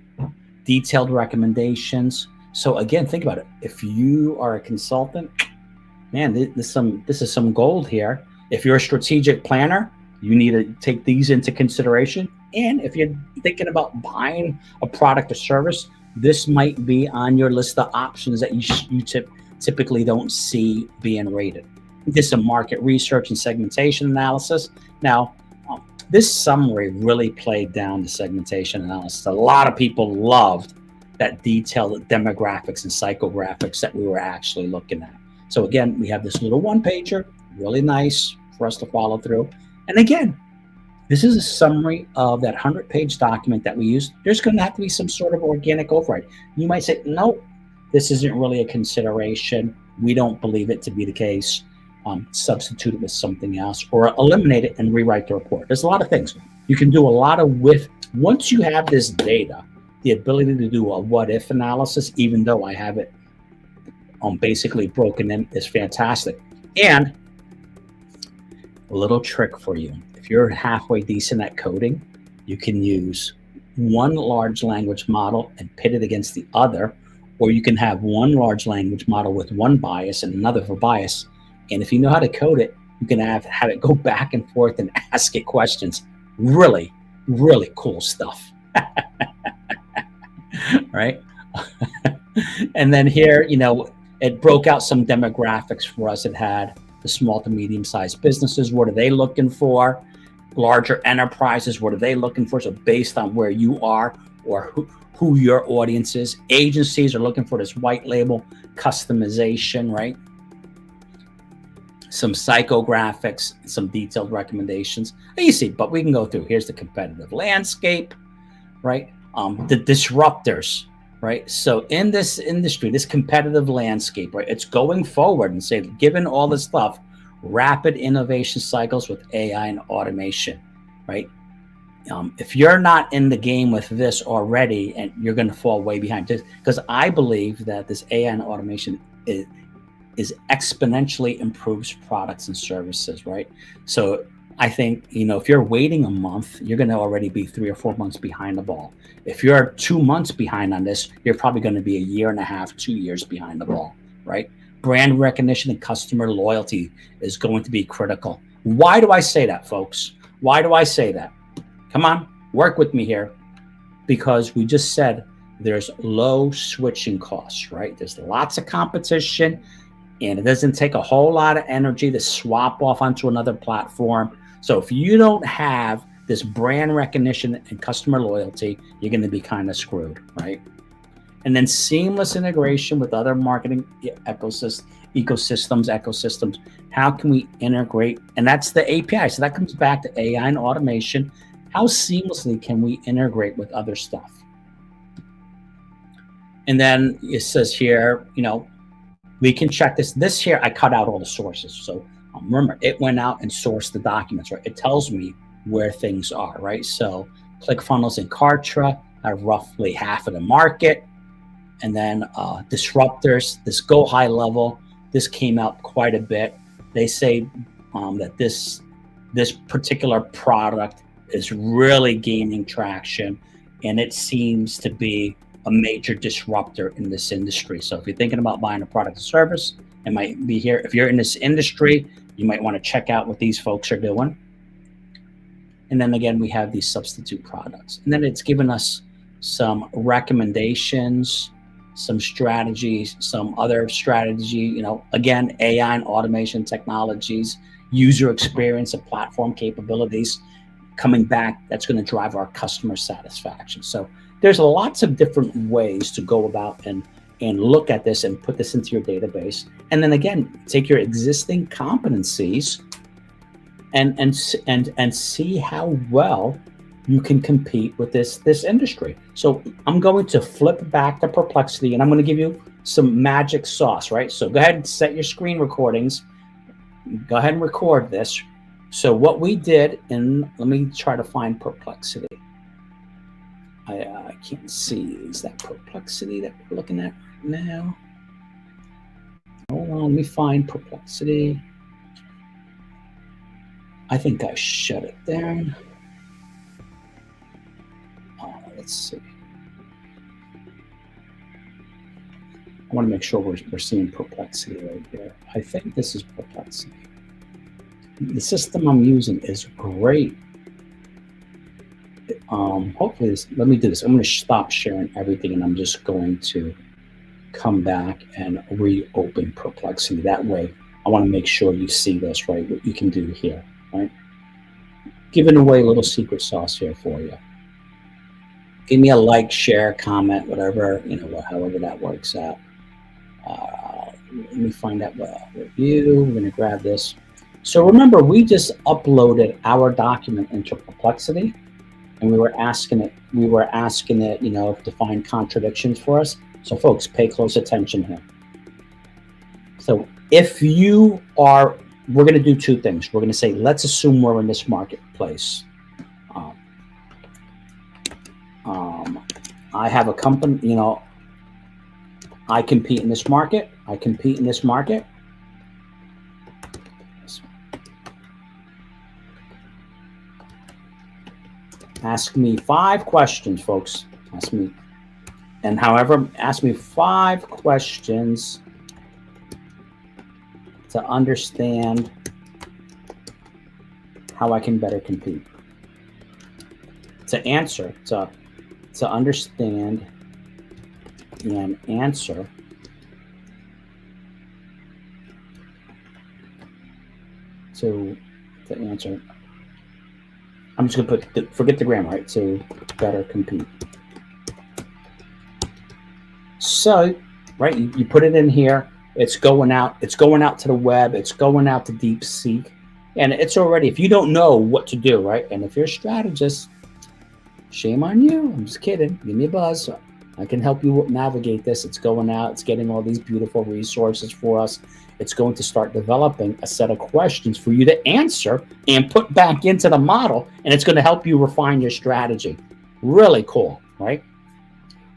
Detailed recommendations. So again, think about it. If you are a consultant, man, this is some gold here. If you're a strategic planner, you need to take these into consideration. And if you're thinking about buying a product or service, this might be on your list of options that you typically don't see being rated. Did some market research and segmentation analysis. Now, this summary really played down the segmentation analysis. A lot of people loved that detailed demographics and psychographics that we were actually looking at. So again, we have this little one pager, really nice for us to follow through. And again, this is a summary of that 100-page document that we used. There's going to have to be some sort of organic override. You might say, no, this isn't really a consideration. We don't believe it to be the case. Substitute it with something else, or eliminate it and rewrite the report. There's a lot of things. You can do a lot of once you have this data, the ability to do a what-if analysis, even though I have it basically broken in, is fantastic. And a little trick for you. If you're halfway decent at coding, you can use one large language model and pit it against the other, or you can have one large language model with one bias and another for bias. And if you know how to code it, you can have it go back and forth and ask it questions. Really, really cool stuff. Right? And then here, it broke out some demographics for us. It had the small to medium-sized businesses. What are they looking for? Larger enterprises, what are they looking for? So based on where you are or who your audience is. Agencies are looking for this white label customization, right? Some psychographics, some detailed recommendations. You see, but we can go through. Here's the competitive landscape, right? The disruptors, right? So in this industry, this competitive landscape, right? It's going forward and say, given all this stuff, rapid innovation cycles with AI and automation, right? If you're not in the game with this already, and you're going to fall way behind, because I believe that this AI and automation is exponentially improves products and services, right? So I think, if you're waiting a month, you're going to already be 3 or 4 months behind the ball. If you're 2 months behind on this, you're probably going to be 1.5 years, 2 years behind the ball, right? Brand recognition and customer loyalty is going to be critical. Why do I say that, folks? Why do I say that? Come on, work with me here. Because we just said there's low switching costs, right? There's lots of competition, and it doesn't take a whole lot of energy to swap off onto another platform. So if you don't have this brand recognition and customer loyalty, you're going to be kind of screwed, right? And then seamless integration with other marketing ecosystems. How can we integrate? And that's the API. So that comes back to AI and automation. How seamlessly can we integrate with other stuff? And then it says here, we can check this. This here, I cut out all the sources. So remember, it went out and sourced the documents, right? It tells me where things are, right? So ClickFunnels and Kartra have roughly half of the market. And then disruptors, this go high level, this came out quite a bit. They say that this particular product is really gaining traction, and it seems to be a major disruptor in this industry. So if you're thinking about buying a product or service, it might be here. If you're in this industry, you might want to check out what these folks are doing. And then again, we have these substitute products. And then it's given us some recommendations, some strategies, some other strategy, again, AI and automation technologies, user experience and platform capabilities coming back. That's going to drive our customer satisfaction. So there's lots of different ways to go about and look at this and put this into your database. And then again, take your existing competencies and see how well you can compete with this industry. So I'm going to flip back to Perplexity, and I'm going to give you some magic sauce, right? So go ahead and set your screen recordings. Go ahead and record this. So what we did, and let me try to find Perplexity. I can't see. Is that Perplexity that we're looking at now? Hold on, let me find Perplexity. I think I shut it down. Let's see. I want to make sure we're seeing Perplexity right here. I think this is Perplexity. The system I'm using is great. Hopefully, let me do this. I'm going to stop sharing everything, and I'm just going to come back and reopen Perplexity. That way, I want to make sure you see this, right? What you can do here, right? Giving away a little secret sauce here for you. Give me a like, share, comment, whatever, however that works out. Let me find out review. We're going to grab this. So remember, we just uploaded our document into Perplexity, and we were asking it, to find contradictions for us. So folks, pay close attention here. So if you are, we're going to do two things. We're going to say, let's assume we're in this marketplace. I have a company, I compete in this market. Ask me 5 questions, folks. Ask me 5 questions to understand how I can better compete. To understand and answer to answer. I'm just going to forget the grammar, right? To better compete. So, right, you put it in here. It's going out. It's going out to the web. It's going out to DeepSeek. And it's already, if you don't know what to do, right? And if you're a strategist, shame on you. I'm just kidding. Give me a buzz. I can help you navigate this. It's going out. It's getting all these beautiful resources for us. It's going to start developing a set of questions for you to answer and put back into the model. And it's going to help you refine your strategy. Really cool, right?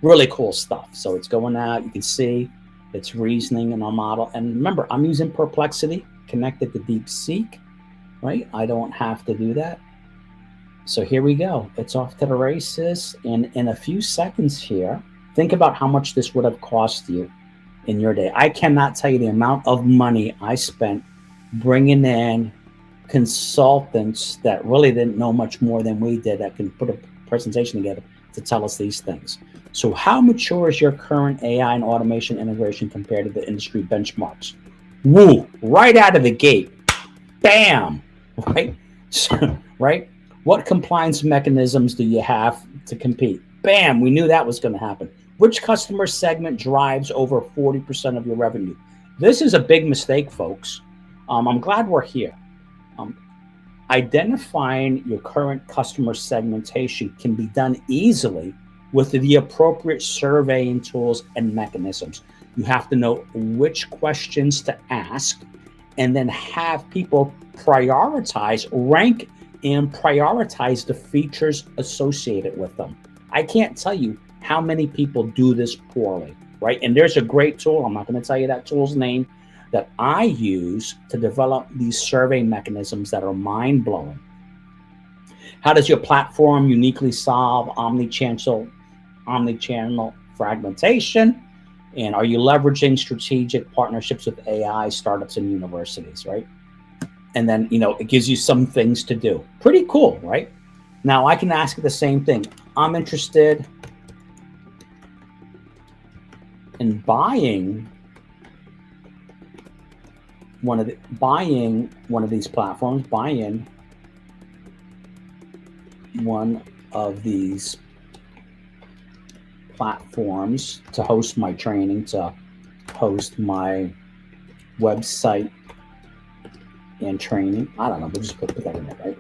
Really cool stuff. So it's going out. You can see it's reasoning in our model. And remember, I'm using Perplexity connected to DeepSeek, right? I don't have to do that. So here we go. It's off to the races. And in a few seconds here, think about how much this would have cost you in your day. I cannot tell you the amount of money I spent bringing in consultants that really didn't know much more than we did that can put a presentation together to tell us these things. So how mature is your current AI and automation integration compared to the industry benchmarks? Woo, right out of the gate. Bam, right? So, right? What compliance mechanisms do you have to compete? Bam, we knew that was going to happen. Which customer segment drives over 40% of your revenue? This is a big mistake, folks. I'm glad we're here. Identifying your current customer segmentation can be done easily with the appropriate surveying tools and mechanisms. You have to know which questions to ask and then have people prioritize, rank, and prioritize the features associated with them. I can't tell you how many people do this poorly, right? And there's a great tool, I'm not going to tell you that tool's name, that I use to develop these survey mechanisms that are mind-blowing. How does your platform uniquely solve omnichannel fragmentation? And are you leveraging strategic partnerships with AI startups and universities, right? And then, it gives you some things to do. Pretty cool, right? Now I can ask it the same thing. I'm interested in buying one of these platforms, buying one of these platforms to host my training, to host my website and training. I don't know, we'll just put that in there, right?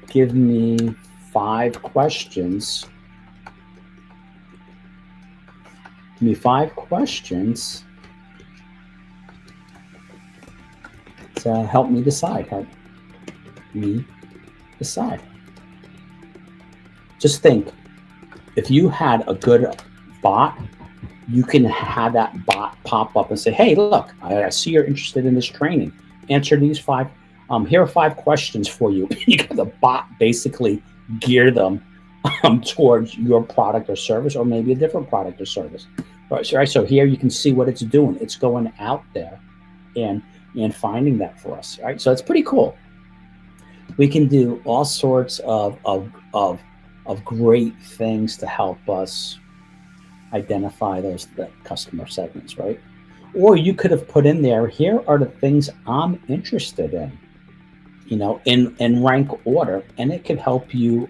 Give me 5 questions. Give me 5 questions to help me decide. Just think, if you had a good bot, you can have that bot pop up and say, hey, look, I see you're interested in this training. Answer these 5. Here are 5 questions for you. You got the bot basically gear them towards your product or service, or maybe a different product or service. Right. So here you can see what it's doing. It's going out there and finding that for us. Right. So it's pretty cool. We can do all sorts of great things to help us identify the customer segments, right? Or you could have put in there, here are the things I'm interested in, in rank order, and it could help you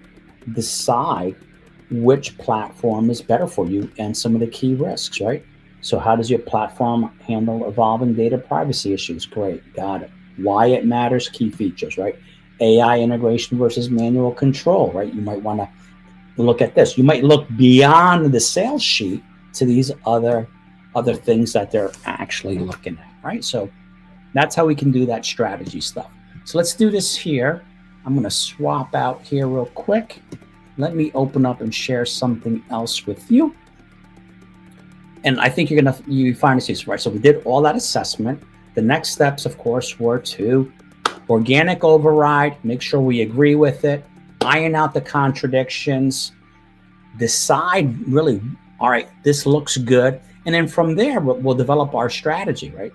decide which platform is better for you and some of the key risks, right? So how does your platform handle evolving data privacy issues? Great, got it. Why it matters, key features, right? AI integration versus manual control, right? You might want to look at this. You might look beyond the sales sheet to these other things that they're actually looking at, right? So that's how we can do that strategy stuff. So let's do this here. I'm going to swap out here real quick. Let me open up and share something else with you. And I think you find this, right? So we did all that assessment. The next steps, of course, were to organic override, make sure we agree with it, iron out the contradictions, decide really, all right, this looks good. And then from there, we'll develop our strategy, right?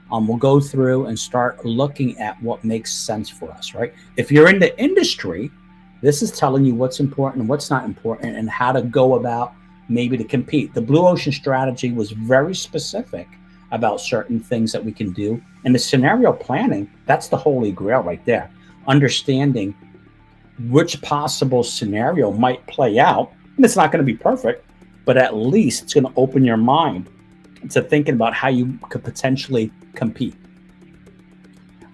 We'll go through and start looking at what makes sense for us, right? If you're in the industry, this is telling you what's important and what's not important and how to go about maybe to compete. The Blue Ocean strategy was very specific about certain things that we can do. And the scenario planning, that's the holy grail right there. Understanding which possible scenario might play out. And it's not going to be perfect, but at least it's going to open your mind to thinking about how you could potentially compete,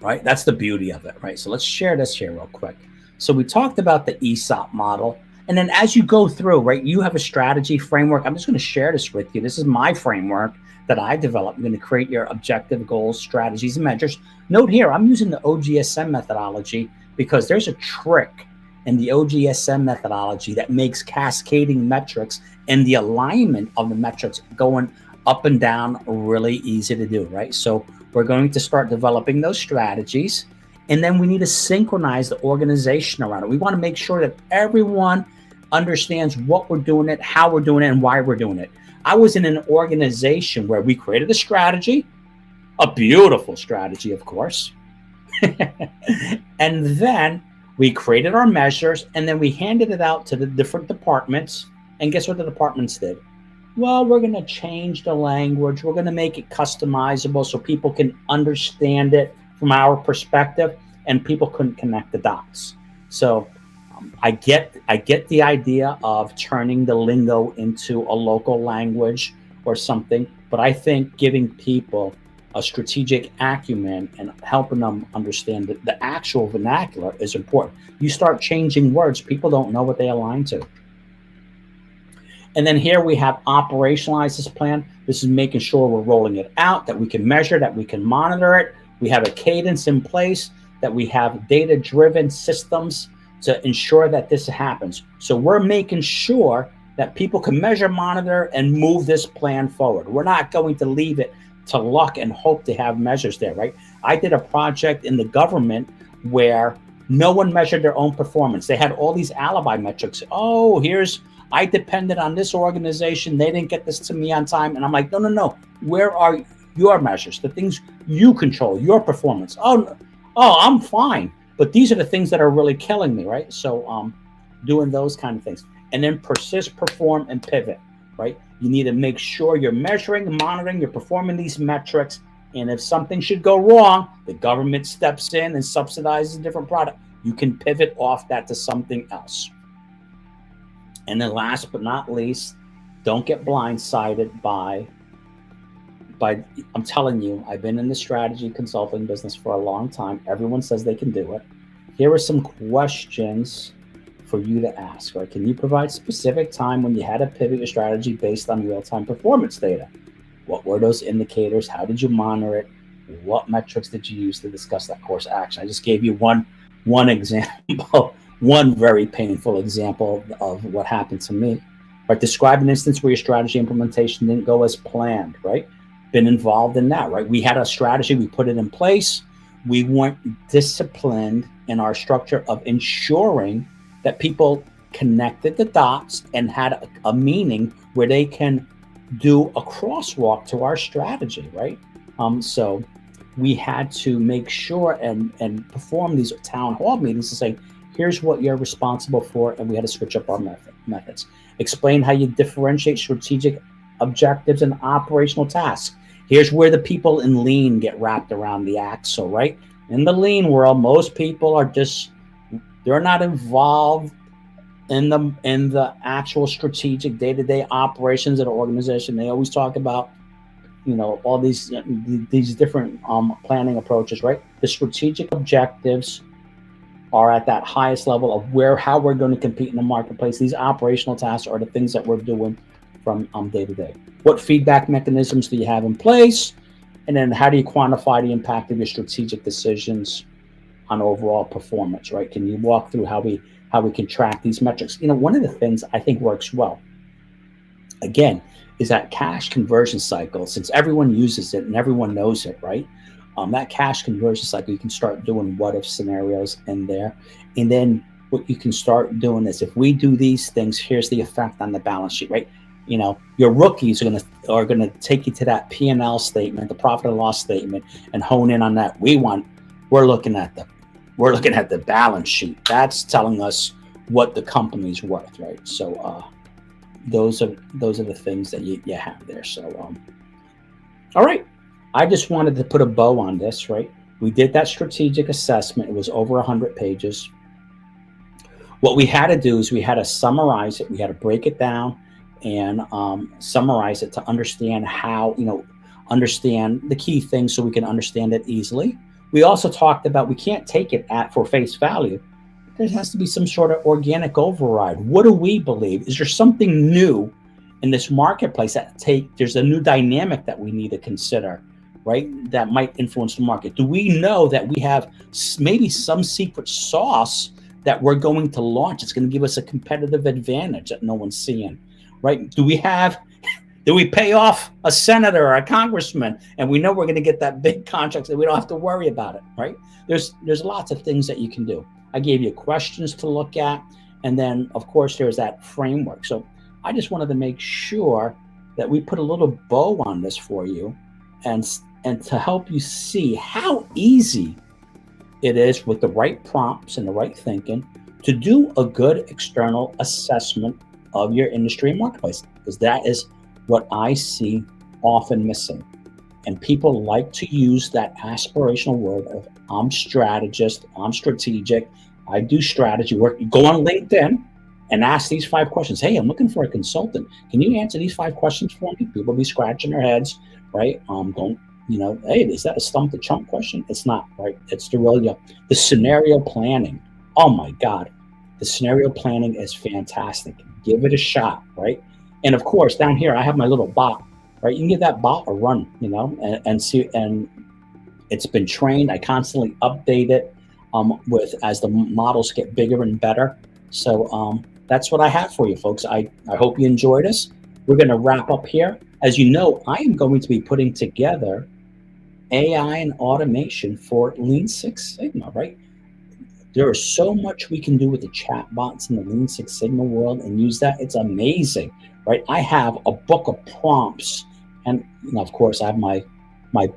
right? That's the beauty of it, right? So let's share this here real quick. So we talked about the AESOP model. And then as you go through, right, you have a strategy framework. I'm just going to share this with you. This is my framework that I developed. I'm going to create your objective, goals, strategies, and measures. Note here, I'm using the OGSM methodology because there's a trick in the OGSM methodology that makes cascading metrics and the alignment of the metrics going up and down really easy to do, right? So we're going to start developing those strategies, and then we need to synchronize the organization around it. We want to make sure that everyone understands what we're doing it, how we're doing it, and why we're doing it. I was in an organization where we created a strategy, a beautiful strategy, of course. And then we created our measures, and then we handed it out to the different departments. And guess what the departments did? Well, we're going to change the language. We're going to make it customizable so people can understand it from our perspective, and people couldn't connect the dots. So I get the idea of turning the lingo into a local language or something, but I think giving people a strategic acumen and helping them understand that the actual vernacular is important. You start changing words, people don't know what they align to. And then here we have operationalize this plan. This is making sure we're rolling it out, that we can measure, that we can monitor it. We have a cadence in place, that we have data-driven systems to ensure that this happens. So we're making sure that people can measure, monitor, and move this plan forward. We're not going to leave it to luck and hope to have measures there, right? I did a project in the government where no one measured their own performance. They had all these alibi metrics. Oh, here's I depended on this organization. They didn't get this to me on time. And I'm like, no, no, no. Where are your measures? The things you control, your performance. Oh, I'm fine. But these are the things that are really killing me, right? So doing those kind of things. And then persist, perform, and pivot, right? You need to make sure you're measuring, monitoring, you're performing these metrics. And if something should go wrong, the government steps in and subsidizes a different product. You can pivot off that to something else. And then last but not least, don't get blindsided by I'm telling you, I've been in the strategy consulting business for a long time. Everyone says they can do it. Here are some questions for you to ask, right? Can you provide specific time when you had to pivot your strategy based on real-time performance data? What were those indicators? How did you monitor it? What metrics did you use to discuss that course action? I just gave you one example, one very painful example of what happened to me. Right? Describe an instance where your strategy implementation didn't go as planned, right? Been involved in that, right? We had a strategy, we put it in place. We weren't disciplined in our structure of ensuring that people connected the dots and had a meaning where they can do a crosswalk to our strategy, right? So we had to make sure and perform these town hall meetings to say, here's what you're responsible for, and we had to switch up our methods. Explain how you differentiate strategic objectives and operational tasks. Here's where the people in lean get wrapped around the axle, right? In the lean world, most people are they're not involved in the actual strategic day-to-day operations of the organization. They always talk about, all these different planning approaches, right? The strategic objectives are at that highest level of how we're going to compete in the marketplace. These operational tasks are the things that we're doing from day to day. What feedback mechanisms do you have in place? And then how do you quantify the impact of your strategic decisions on overall performance, right? Can you walk through how we can track these metrics? One of the things I think works well, again, is that cash conversion cycle. Since everyone uses it and everyone knows it, right? That cash conversion cycle, you can start doing what if scenarios in there. And then what you can start doing is, if we do these things, here's the effect on the balance sheet, right? Your rookies are gonna take you to that P&L statement, the profit and loss statement, and hone in on that. We're looking at the balance sheet. That's telling us what the company's worth, right? So those are the things that you have there. So all right. I just wanted to put a bow on this, right? We did that strategic assessment. It was over 100 pages. What we had to do is we had to summarize it. We had to break it down and summarize it to understand understand the key things so we can understand it easily. We also talked about, we can't take it for face value. There has to be some sort of organic override. What do we believe? Is there something new in this marketplace there's a new dynamic that we need to consider, right? That might influence the market. Do we know that we have maybe some secret sauce that we're going to launch? It's going to give us a competitive advantage that no one's seeing, right? Do we pay off a senator or a congressman and we know we're going to get that big contract so we don't have to worry about it, right? There's lots of things that you can do. I gave you questions to look at. And then, of course, there's that framework. So I just wanted to make sure that we put a little bow on this for you and to help you see how easy it is with the right prompts and the right thinking to do a good external assessment of your industry and marketplace, because that is what I see often missing. And people like to use that aspirational word of, I'm strategist, I'm strategic, I do strategy work. You go on LinkedIn and ask these 5 questions. Hey, I'm looking for a consultant. Can you answer these 5 questions for me? People be scratching their heads, right? Hey, is that a stump the chump question? It's not, right? It's the scenario planning. Oh my God. The scenario planning is fantastic. Give it a shot, right? And of course, down here, I have my little bot, right? You can give that bot a run, and see, and it's been trained. I constantly update it as the models get bigger and better. So that's what I have for you, folks. I hope you enjoyed us. We're going to wrap up here. As you know, I am going to be putting together AI and automation for Lean Six Sigma, right? There is so much we can do with the chat bots in the Lean Six Sigma world and use that. It's amazing, right? I have a book of prompts, and of course, I have my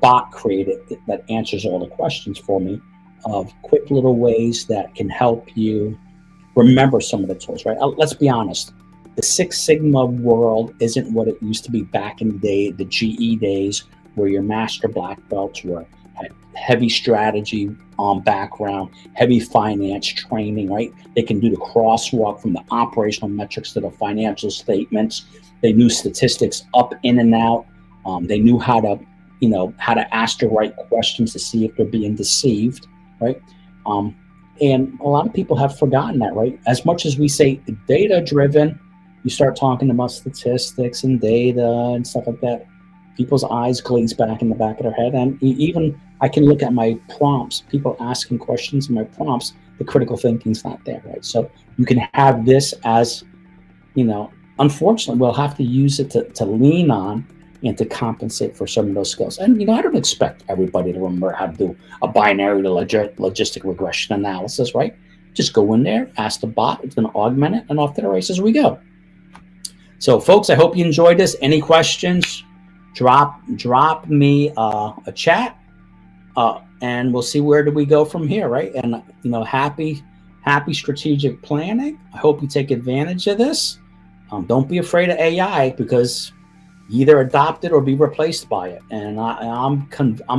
bot created that answers all the questions for me of quick little ways that can help you remember some of the tools, right? Let's be honest. The Six Sigma world isn't what it used to be back in the day, the GE days, where your master black belts were had heavy strategy background, heavy finance training, right? They can do the crosswalk from the operational metrics to the financial statements. They knew statistics up in and out. They knew how to, how to ask the right questions to see if they're being deceived, right? And a lot of people have forgotten that, right? As much as we say data driven, you start talking about statistics and data and stuff like that, people's eyes glaze back in the back of their head. And even I can look at my prompts, people asking questions in my prompts, the critical thinking's not there, right? So you can have this as, unfortunately, we'll have to use it to lean on and to compensate for some of those skills. And, I don't expect everybody to remember how to do a binary to logistic regression analysis, right? Just go in there, ask the bot, it's going to augment it, and off to the races we go. So, folks, I hope you enjoyed this. Any questions? Drop me a chat, and we'll see where do we go from here, right? And happy strategic planning. I hope you take advantage of this. Don't be afraid of AI, because either adopt it or be replaced by it, and I'm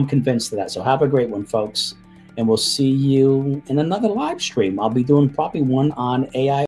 convinced of that. So have a great one, folks, and we'll see you in another live stream. I'll be doing probably one on AI